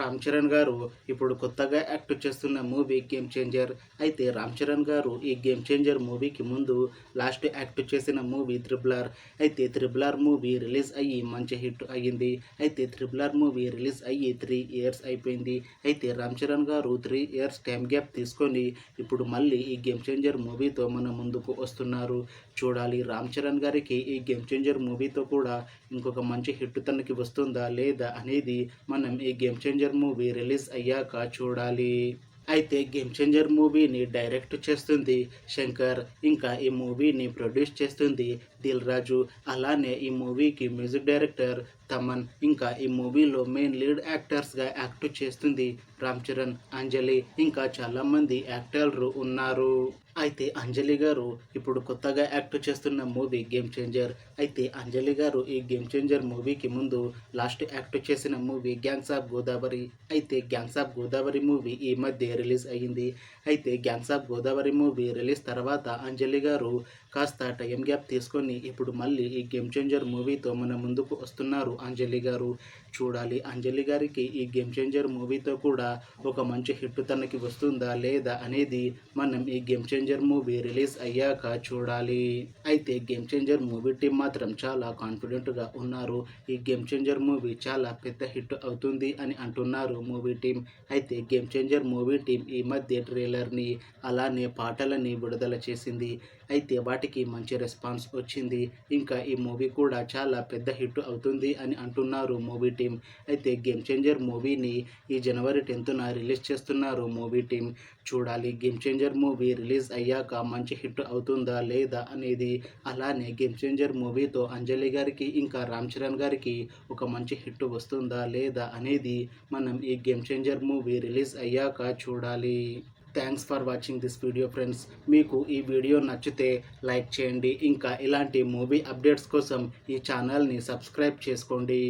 రామ్ చరణ్ గారు ఇప్పుడు కొత్తగా యాక్ట్ చేస్తున్న మూవీ గేమ్ చేంజర్. అయితే రామ్ చరణ్ గారు ఈ గేమ్ చేంజర్ మూవీకి ముందు లాస్ట్ యాక్ట్ చేసిన మూవీ త్రిబుల్ ఆర్. అయితే త్రిబుల్ ఆర్ మూవీ రిలీజ్ అయ్యి మంచి హిట్ అయ్యింది. అయితే త్రిబుల్ ఆర్ మూవీ రిలీజ్ అయ్యి 3 years అయిపోయింది. అయితే రామ్ చరణ్ గారు 3 years టైం గ్యాప్ తీసుకొని ఇప్పుడు మళ్ళీ ఈ గేమ్ చేంజర్ మూవీతో మన ముందుకు వస్తున్నారు. చూడాలి రామ్ చరణ్ గారికి ఈ గేమ్ చేంజర్ మూవీతో కూడా ఇంకొక మంచి హిట్ తనకి వస్తుందా లేదా అనేది మనం ఈ గేమ్ చేంజర్ మూవీ రిలీజ్ అయ్యాక చూడాలి. అయితే గేమ్ చేంజర్ మూవీని డైరెక్ట్ చేస్తుంది శంకర్, ఇంకా ఈ మూవీని ప్రొడ్యూస్ చేస్తుంది దిల్ రాజు. అలానే ఈ మూవీకి మ్యూజిక్ డైరెక్టర్ తమన్, ఇంకా ఈ మూవీలో మెయిన్ లీడ్ యాక్టర్స్గా యాక్ట్ చేస్తుంది రామ్ చరణ్, అంజలి, ఇంకా చాలామంది యాక్టర్లు ఉన్నారు. అయితే అంజలి గారు ఇప్పుడు కొత్తగా యాక్ట్ చేస్తున్న మూవీ గేమ్ చేంజర్. అయితే అంజలి గారు ఈ గేమ్ చేంజర్ మూవీకి ముందు లాస్ట్ యాక్ట్ చేసిన మూవీ గ్యాంగ్స్ ఆఫ్ గోదావరి. అయితే గ్యాంగ్స్ ఆఫ్ గోదావరి మూవీ ఈ మధ్య రిలీజ్ అయ్యింది. అయితే gangs of Godavari movie release తర్వాత అంజలి గారు కాస్త టైం గ్యాప్ తీసుకొని ఇప్పుడు మళ్ళీ ఈ గేమ్ చేంజర్ మూవీతో మన ముందుకు వస్తున్నారు అంజలి గారు. చూడాలి అంజలి గారికి ఈ గేమ్ చేంజర్ మూవీతో కూడా ఒక మంచి హిట్ తనకి వస్తుందా లేదా అనేది మనం ఈ గేమ్ చేంజర్ మూవీ రిలీజ్ అయ్యాక చూడాలి. అయితే గేమ్ చేంజర్ మూవీ టీం మాత్రం చాలా కాన్ఫిడెంట్గా ఉన్నారు. ఈ గేమ్ చేంజర్ మూవీ చాలా పెద్ద హిట్ అవుతుంది అని అంటున్నారు మూవీ టీం. అయితే గేమ్ చేంజర్ మూవీ టీం ఈ మధ్య ట్రైలర్ని అలానే పాటలని విడుదల చేసింది. అయితే వాటికి మంచి రెస్పాన్స్ వచ్చింది. ఇంకా ఈ మూవీ కూడా చాలా పెద్ద హిట్ అవుతుంది అని అంటున్నారు మూవీ టీం. అయితే గేమ్ చేంజర్ మూవీని ఈ January 10th రిలీజ్ చేస్తున్నారు మూవీ టీం. చూడాలి గేమ్ చేంజర్ మూవీ రిలీజ్ అయ్యాక మంచి హిట్ అవుతుందా లేదా అనేది. అలానే గేమ్ చేంజర్ మూవీతో అంజలి గారికి ఇంకా రామ్ చరణ్ గారికి ఒక మంచి హిట్ వస్తుందా లేదా అనేది మనం ఈ గేమ్ చేంజర్ మూవీ రిలీజ్ అయ్యాక చూడాలి. Thanks for watching this video friends. మీకు ఈ వీడియో నచ్చితే లైక్ చేయండి. ఇంకా ఇలాంటి మూవీ అప్డేట్స్ కోసం ఈ ఛానల్ని సబ్స్క్రైబ్ చేసుకోండి.